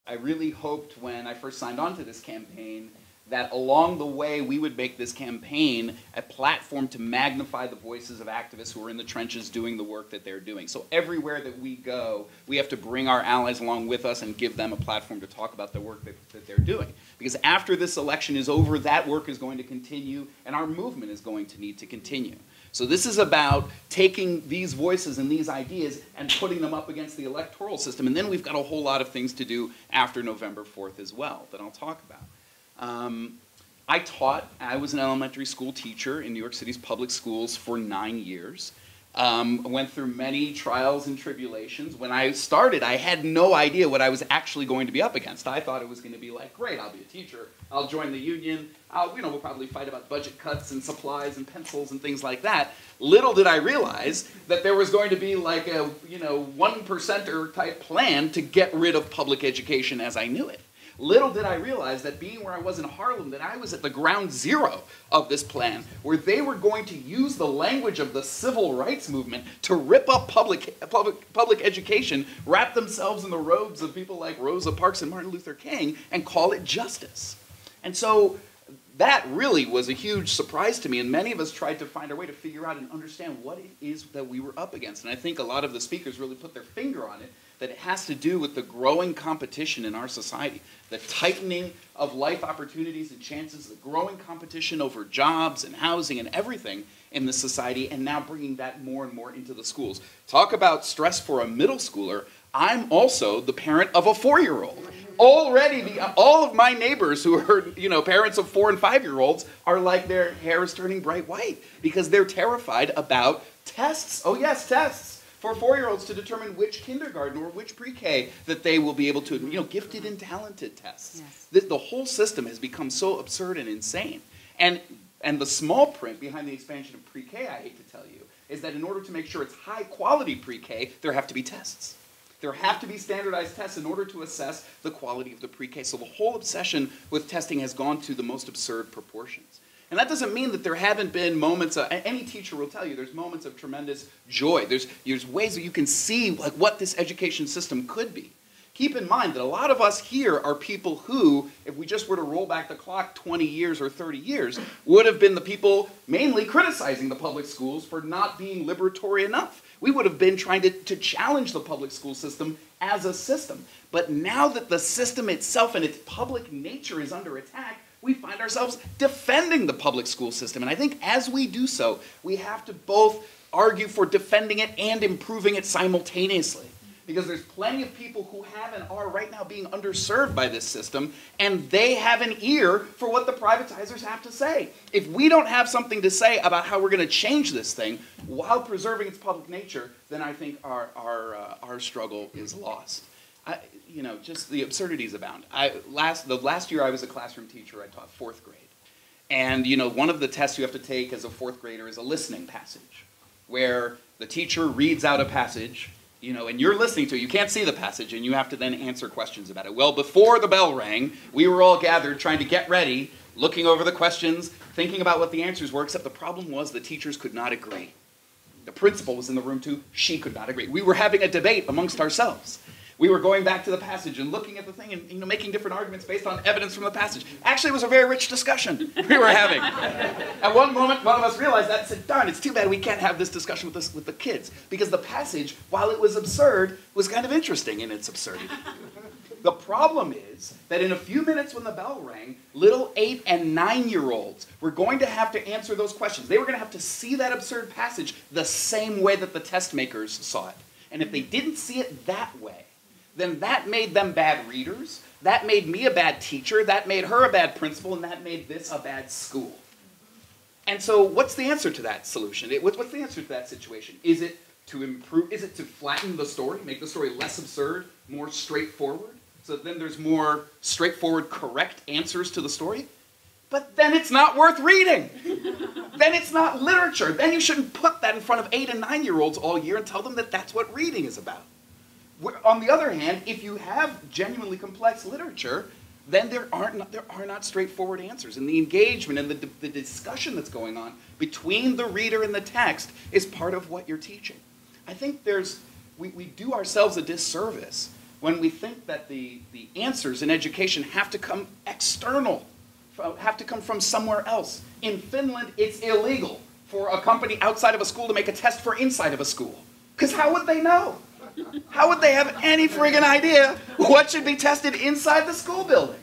I really hoped when I first signed on to this campaign that along the way we would make this campaign a platform to magnify the voices of activists who are in the trenches doing the work that they're doing. So everywhere that we go, we have to bring our allies along with us and give them a platform to talk about the work that they're doing. Because after this election is over, that work is going to continue and our movement is going to need to continue. So this is about taking these voices and these ideas and putting them up against the electoral system. And then we've got a whole lot of things to do after November 4th as well that I'll talk about. I was an elementary school teacher in New York City's public schools for 9 years. I went through many trials and tribulations. When I started, I had no idea what I was actually going to be up against. I thought it was going to be like, great, I'll be a teacher, I'll join the union, we'll probably fight about budget cuts and supplies and pencils and things like that. Little did I realize that there was going to be like a, 1%er type plan to get rid of public education as I knew it. Little did I realize that being where I was in Harlem, that I was at the ground zero of this plan, where they were going to use the language of the civil rights movement to rip up public education, wrap themselves in the robes of people like Rosa Parks and Martin Luther King, and call it justice. And so that really was a huge surprise to me, and many of us tried to find our way to figure out and understand what it is that we were up against. And I think a lot of the speakers really put their finger on it, that it has to do with the growing competition in our society, the tightening of life opportunities and chances, the growing competition over jobs and housing and everything in the society, and now bringing that more and more into the schools. Talk about stress for a middle schooler. I'm also the parent of a 4-year-old. Already, all of my neighbors who are, parents of 4- and 5-year-olds are like their hair is turning bright white because they're terrified about tests. Oh yes, tests. For 4-year-olds to determine which kindergarten or which pre-K that they will be able to, gifted and talented tests. Yes. The whole system has become so absurd and insane. And the small print behind the expansion of pre-K, I hate to tell you, is that in order to make sure it's high quality pre-K, there have to be tests. There have to be standardized tests in order to assess the quality of the pre-K. So the whole obsession with testing has gone to the most absurd proportions. And that doesn't mean that there haven't been moments of, any teacher will tell you, there's moments of tremendous joy. There's ways that you can see like what this education system could be. Keep in mind that a lot of us here are people who, if we just were to roll back the clock 20 years or 30 years, would have been the people mainly criticizing the public schools for not being liberatory enough. We would have been trying to challenge the public school system as a system. But now that the system itself and its public nature is under attack, we find ourselves defending the public school system. And I think as we do so, we have to both argue for defending it and improving it simultaneously. Because there's plenty of people who have and are right now being underserved by this system, and they have an ear for what the privatizers have to say. If we don't have something to say about how we're going to change this thing while preserving its public nature, then I think our struggle is lost. Just the absurdities abound. The last year I was a classroom teacher, I taught 4th grade. And, one of the tests you have to take as a 4th grader is a listening passage, where the teacher reads out a passage, and you're listening to it. You can't see the passage, and you have to then answer questions about it. Well, before the bell rang, we were all gathered trying to get ready, looking over the questions, thinking about what the answers were, except the problem was the teachers could not agree. The principal was in the room too. She could not agree. We were having a debate amongst ourselves. We were going back to the passage and looking at the thing and making different arguments based on evidence from the passage. Actually, it was a very rich discussion we were having. At one moment, one of us realized that and said, darn, it's too bad we can't have this discussion with the kids. Because the passage, while it was absurd, was kind of interesting in its absurdity. The problem is that in a few minutes when the bell rang, little 8- and 9-year-olds were going to have to answer those questions. They were going to have to see that absurd passage the same way that the test makers saw it. And if they didn't see it that way, then that made them bad readers, that made me a bad teacher, that made her a bad principal, and that made this a bad school. And so what's the answer to that solution? What's the answer to that situation? Is it to improve, is it to flatten the story, make the story less absurd, more straightforward, so that then there's more straightforward, correct answers to the story? But then it's not worth reading. Then it's not literature. Then you shouldn't put that in front of 8- and 9-year-olds all year and tell them that that's what reading is about. On the other hand, if you have genuinely complex literature, then there are not straightforward answers. And the engagement and the discussion that's going on between the reader and the text is part of what you're teaching. I think we do ourselves a disservice when we think that the answers in education have to come external, have to come from somewhere else. In Finland, it's illegal for a company outside of a school to make a test for inside of a school. Because how would they know? How would they have any friggin' idea what should be tested inside the school building?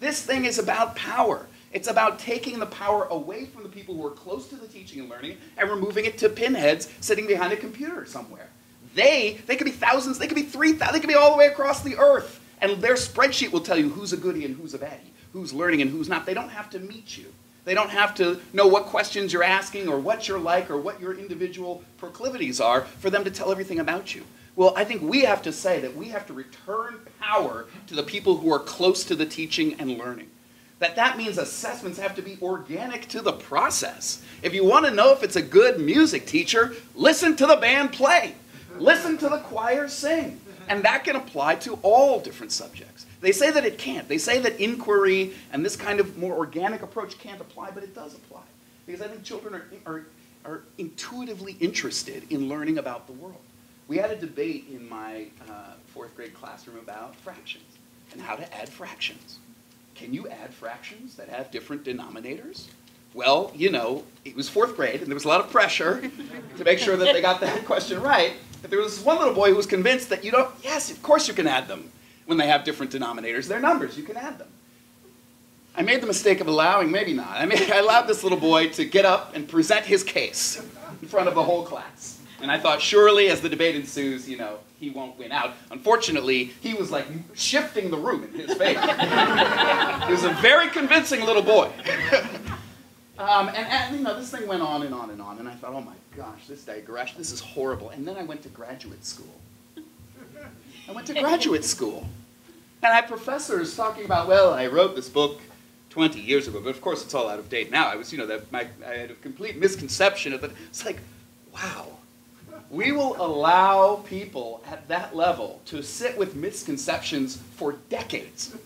This thing is about power. It's about taking the power away from the people who are close to the teaching and learning and removing it to pinheads sitting behind a computer somewhere. They could be thousands, they could be 3,000, they could be all the way across the earth. And their spreadsheet will tell you who's a goodie and who's a baddie, who's learning and who's not. They don't have to meet you. They don't have to know what questions you're asking or what you're like or what your individual proclivities are for them to tell everything about you. Well, I think we have to say that we have to return power to the people who are close to the teaching and learning. That means assessments have to be organic to the process. If you want to know if it's a good music teacher, listen to the band play. Listen to the choir sing. And that can apply to all different subjects. They say that it can't. They say that inquiry and this kind of more organic approach can't apply, but it does apply. Because I think children are intuitively interested in learning about the world. We had a debate in my fourth grade classroom about fractions and how to add fractions. Can you add fractions that have different denominators? Well, you know, it was fourth grade, and there was a lot of pressure to make sure that they got that question right. But there was one little boy who was convinced that yes, of course you can add them when they have different denominators. They're numbers, you can add them. I made the mistake of maybe not. I allowed this little boy to get up and present his case in front of the whole class. And I thought, surely, as the debate ensues, you know, he won't win out. Unfortunately, he was like shifting the room in his favor. He was a very convincing little boy. And you know, this thing went on and on and on. And I thought, oh my gosh, this digression, this is horrible. And then I went to graduate school. And I had professors talking about, well, I wrote this book 20 years ago, but of course it's all out of date now. I was, you know, I had a complete misconception of it. It's like, wow. We will allow people at that level to sit with misconceptions for decades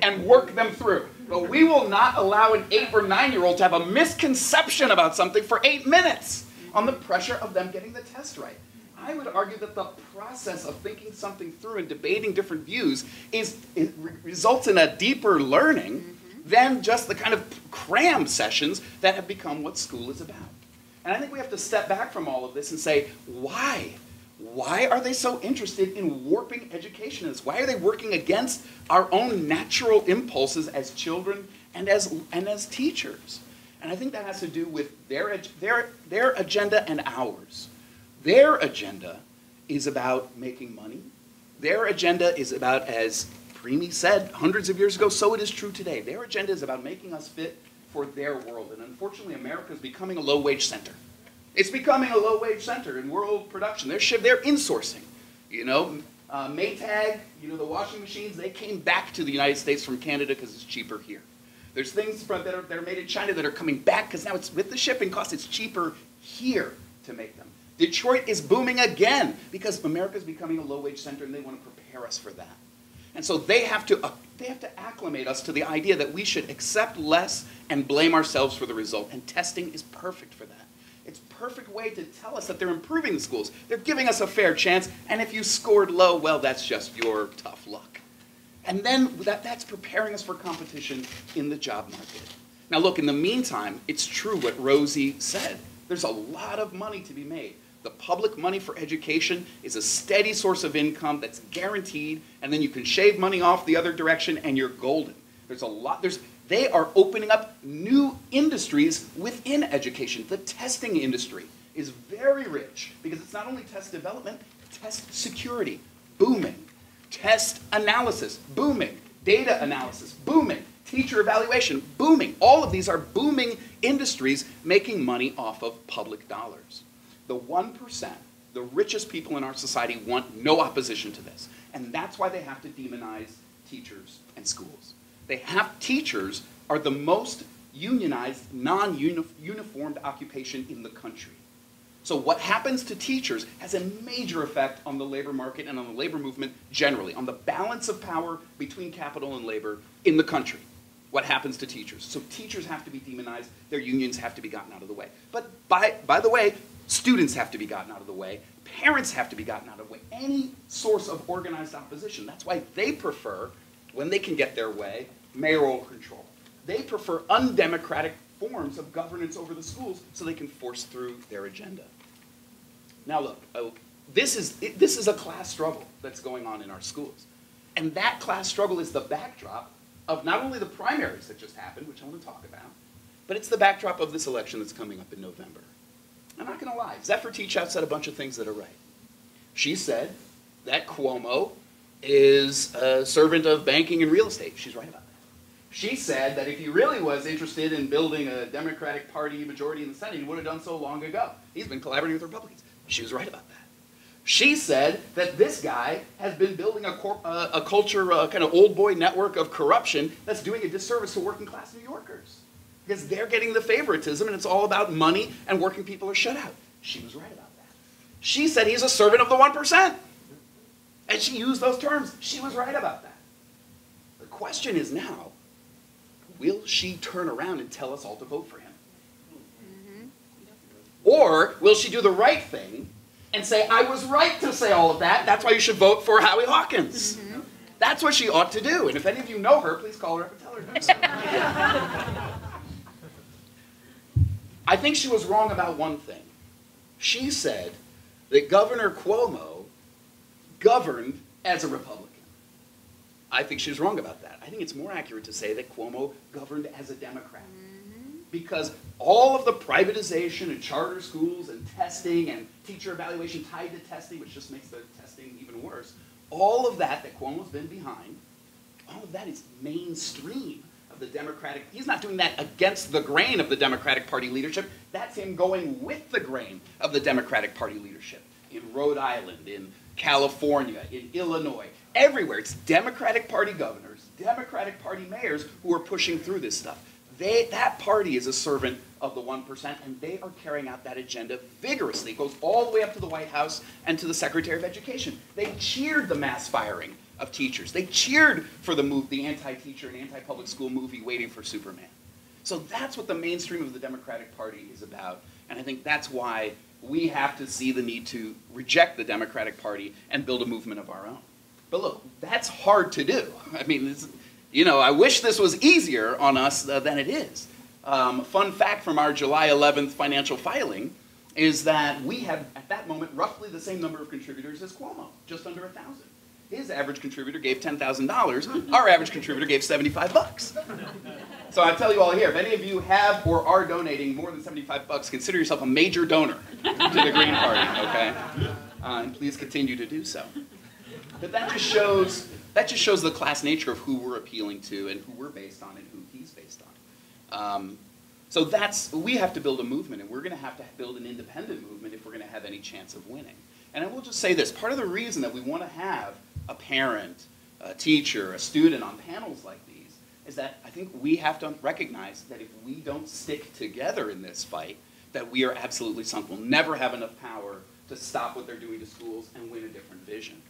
and work them through. But we will not allow an 8 or 9-year-old to have a misconception about something for 8 minutes on the pressure of them getting the test right. I would argue that the process of thinking something through and debating different views results in a deeper learning than just the kind of cram sessions that have become what school is about. And I think we have to step back from all of this and say, why? Why are they so interested in warping education? Why are they working against our own natural impulses as children and as teachers? And I think that has to do with their agenda and ours. Their agenda is about making money. Their agenda is about, as Primi said hundreds of years ago, so it is true today. Their agenda is about making us fit for their world. And unfortunately, America is becoming a low-wage center. It's becoming a low-wage center in world production. They're insourcing. You know, Maytag, you know, the washing machines, they came back to the United States from Canada because it's cheaper here. There's things that are made in China that are coming back because now it's with the shipping costs, it's cheaper here to make them. Detroit is booming again because America is becoming a low-wage center and they want to prepare us for that. And so they have to acclimate us to the idea that we should accept less and blame ourselves for the result. And testing is perfect for that. It's a perfect way to tell us that they're improving the schools. They're giving us a fair chance, and if you scored low, well, that's just your tough luck. And then that's preparing us for competition in the job market. Now look, in the meantime, it's true what Rosie said. There's a lot of money to be made. The public money for education is a steady source of income that's guaranteed, and then you can shave money off the other direction and you're golden. They are opening up new industries within education. The testing industry is very rich because it's not only test development, test security, booming. Test analysis, booming. Data analysis, booming. Teacher evaluation, booming. All of these are booming industries making money off of public dollars. The 1%, the richest people in our society, want no opposition to this. And that's why they have to demonize teachers and schools. Teachers are the most unionized, non-uniformed occupation in the country. So what happens to teachers has a major effect on the labor market and on the labor movement generally, on the balance of power between capital and labor in the country. What happens to teachers? So teachers have to be demonized, their unions have to be gotten out of the way. But by the way, Students have to be gotten out of the way. Parents have to be gotten out of the way. Any source of organized opposition. That's why they prefer, when they can get their way, mayoral control. They prefer undemocratic forms of governance over the schools so they can force through their agenda. Now look, this is a class struggle that's going on in our schools. And that class struggle is the backdrop of not only the primaries that just happened, which I want to talk about, but it's the backdrop of this election that's coming up in November. I'm not going to lie, Zephyr Teachout said a bunch of things that are right. She said that Cuomo is a servant of banking and real estate. She's right about that. She said that if he really was interested in building a Democratic Party majority in the Senate, he would have done so long ago. He's been collaborating with Republicans. She was right about that. She said that this guy has been building a culture, kind of old boy network of corruption that's doing a disservice to working class New Yorkers. Because they're getting the favoritism and it's all about money and working people are shut out. She was right about that. She said he's a servant of the 1%. And she used those terms. She was right about that. The question is now, will she turn around and tell us all to vote for him? Or will she do the right thing and say, I was right to say all of that, that's why you should vote for Howie Hawkins. That's what she ought to do. And if any of you know her, please call her up and tell her to do so. I think she was wrong about one thing. She said that Governor Cuomo governed as a Republican. I think she was wrong about that. I think it's more accurate to say that Cuomo governed as a Democrat. Because all of the privatization and charter schools and testing and teacher evaluation tied to testing, which just makes the testing even worse, all of that Cuomo's been behind, all of that is mainstream of the Democratic. He's not doing that against the grain of the Democratic Party leadership. That's him going with the grain of the Democratic Party leadership. In Rhode Island, in California, in Illinois, everywhere. It's Democratic Party governors, Democratic Party mayors who are pushing through this stuff. That party is a servant of the 1%, and they are carrying out that agenda vigorously. It goes all the way up to the White House and to the Secretary of Education. They cheered the mass firing of teachers. They cheered for the anti-teacher and anti-public school movie Waiting for Superman. So that's what the mainstream of the Democratic Party is about, and I think that's why we have to see the need to reject the Democratic Party and build a movement of our own. But look, that's hard to do. I mean, I wish this was easier on us than it is. Fun fact from our July 11th financial filing is that we had, at that moment, roughly the same number of contributors as Cuomo, just under 1,000. His average contributor gave $10,000. Our average contributor gave $75. So I tell you all here, if any of you have or are donating more than $75, consider yourself a major donor to the Green Party, okay? And please continue to do so. But that just shows the class nature of who we're appealing to and who we're based on and who he's based on. So we have to build a movement, and we're going to have to build an independent movement if we're going to have any chance of winning. And I will just say this, part of the reason that we want to have a parent, a teacher, a student on panels like these is that I think we have to recognize that if we don't stick together in this fight, that we are absolutely sunk. We'll never have enough power to stop what they're doing to schools and win a different vision.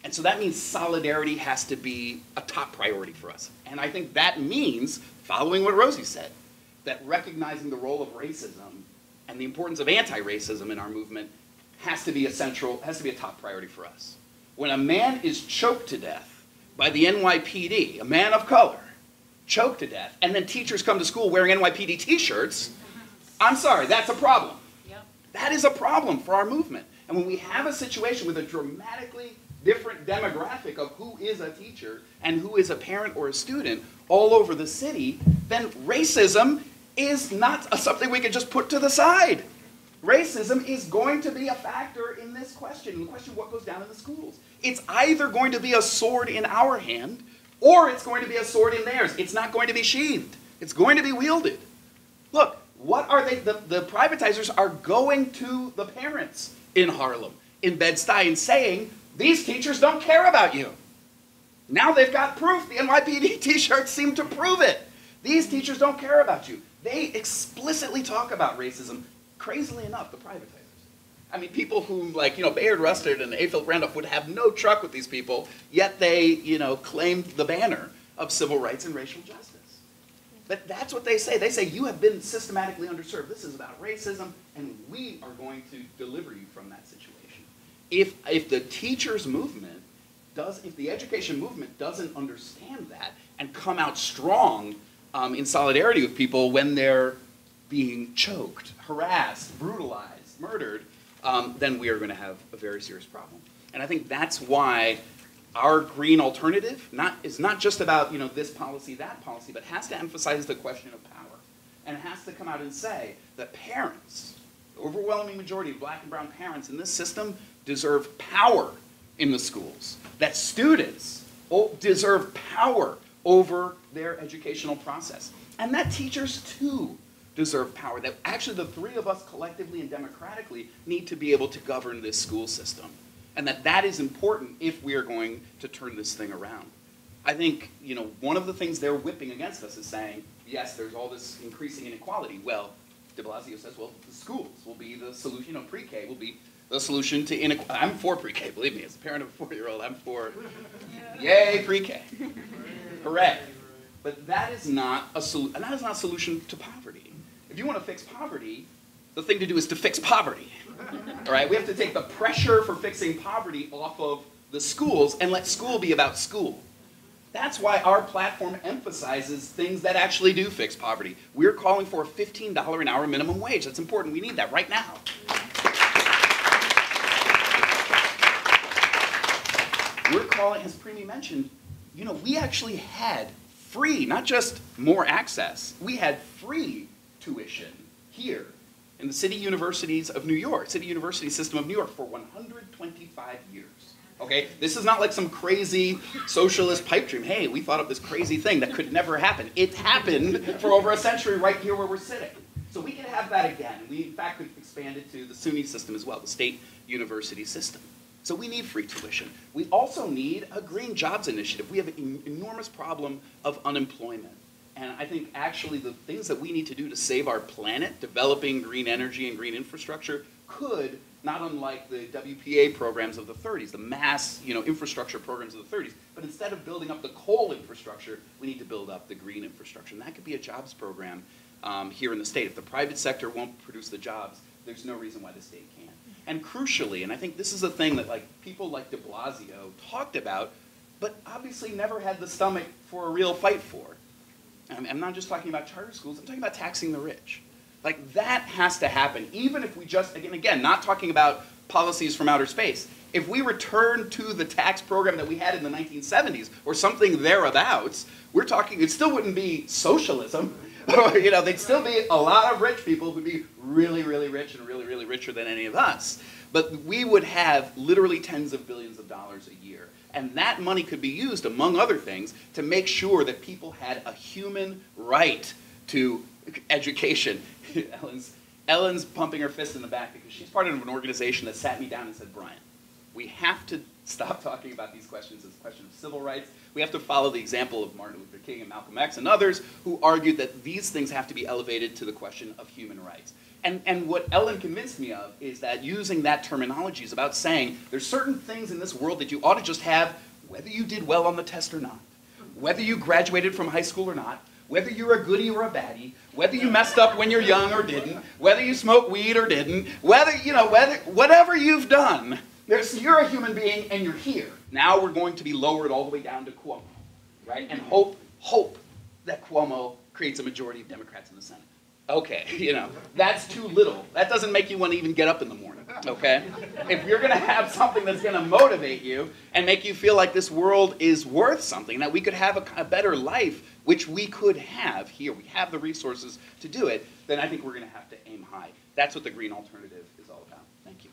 And so that means solidarity has to be a top priority for us. And I think that means, following what Rosie said, that recognizing the role of racism and the importance of anti-racism in our movement has to be a top priority for us. When a man is choked to death by the NYPD, a man of color, choked to death, and then teachers come to school wearing NYPD t-shirts, I'm sorry, that's a problem. Yep. That is a problem for our movement. And when we have a situation with a dramatically different demographic of who is a teacher and who is a parent or a student all over the city, then racism is not something we can just put to the side. Racism is going to be a factor in this question, the question of what goes down in the schools. It's either going to be a sword in our hand, or it's going to be a sword in theirs. It's not going to be sheathed. It's going to be wielded. Look, what are they? The privatizers are going to the parents in Harlem, in Bed-Stuy, and saying, these teachers don't care about you. Now they've got proof. The NYPD t-shirts seem to prove it. These teachers don't care about you. They explicitly talk about racism. Crazily enough, the privatizers. I mean, people who, like, Bayard Rustin and A. Philip Randolph would have no truck with these people, yet they, claimed the banner of civil rights and racial justice. But that's what they say. They say, you have been systematically underserved. This is about racism, and we are going to deliver you from that situation. If the teachers' movement if the education movement doesn't understand that and come out strong in solidarity with people when they're being choked, harassed, brutalized, murdered, then we are going to have a very serious problem. And I think that's why our green alternative is not just about this policy, that policy, but has to emphasize the question of power. And it has to come out and say that parents, the overwhelming majority of black and brown parents in this system, deserve power in the schools. That students deserve power over their educational process. And that teachers too deserve power. That actually the three of us collectively and democratically need to be able to govern this school system. And that is important if we are going to turn this thing around. I think, one of the things they're whipping against us is saying, yes, there's all this increasing inequality. Well, de Blasio says, well, the schools will be the solution, pre-K will be the solution to inequality. I'm for pre-K, believe me, as a parent of a 4-year-old, I'm for, yay, pre-K. Hooray. But that is not a solution to poverty. If you want to fix poverty, the thing to do is to fix poverty. All right, we have to take the pressure for fixing poverty off of the schools and let school be about school. That's why our platform emphasizes things that actually do fix poverty. We're calling for a $15 an hour minimum wage. That's important. We need that right now. We're calling, as Primi mentioned, we actually had free, not just more access, we had free tuition here in the city universities of New York, city university system of New York for 125 years. Okay, this is not like some crazy socialist pipe dream. Hey, we thought of this crazy thing that could never happen. It happened for over a century right here where we're sitting. So we can have that again. We, in fact, could expand it to the SUNY system as well, the state university system. So we need free tuition. We also need a green jobs initiative. We have an enormous problem of unemployment. And I think actually the things that we need to do to save our planet, developing green energy and green infrastructure, could, not unlike the WPA programs of the 30s, the mass infrastructure programs of the 30s, but instead of building up the coal infrastructure, we need to build up the green infrastructure. And that could be a jobs program here in the state. If the private sector won't produce the jobs, there's no reason why the state can't. And crucially, and I think this is a thing that people like de Blasio talked about, but obviously never had the stomach for a real fight for. I'm not just talking about charter schools, I'm talking about taxing the rich. That has to happen, even if we just, again, not talking about policies from outer space. If we return to the tax program that we had in the 1970s, or something thereabouts, we're talking, it still wouldn't be socialism. They'd still be a lot of rich people who'd be really, really rich and really, really richer than any of us. But we would have literally tens of billions of dollars a year. And that money could be used, among other things, to make sure that people had a human right to education. Ellen's pumping her fist in the back because she's part of an organization that sat me down and said, Brian, we have to stop talking about these questions as a question of civil rights. We have to follow the example of Martin Luther King and Malcolm X and others who argued that these things have to be elevated to the question of human rights. And what Ellen convinced me of is that using that terminology is about saying there's certain things in this world that you ought to just have, whether you did well on the test or not, whether you graduated from high school or not, whether you're a goodie or a baddie, whether you messed up when you're young or didn't, whether you smoked weed or didn't, whatever you've done, you're a human being and you're here. Now we're going to be lowered all the way down to Cuomo, right? And hope that Cuomo creates a majority of Democrats in the Senate. Okay, that's too little. That doesn't make you want to even get up in the morning, okay? If you're going to have something that's going to motivate you and make you feel like this world is worth something, that we could have a better life, which we could have here, we have the resources to do it, then I think we're going to have to aim high. That's what the green alternative is all about. Thank you.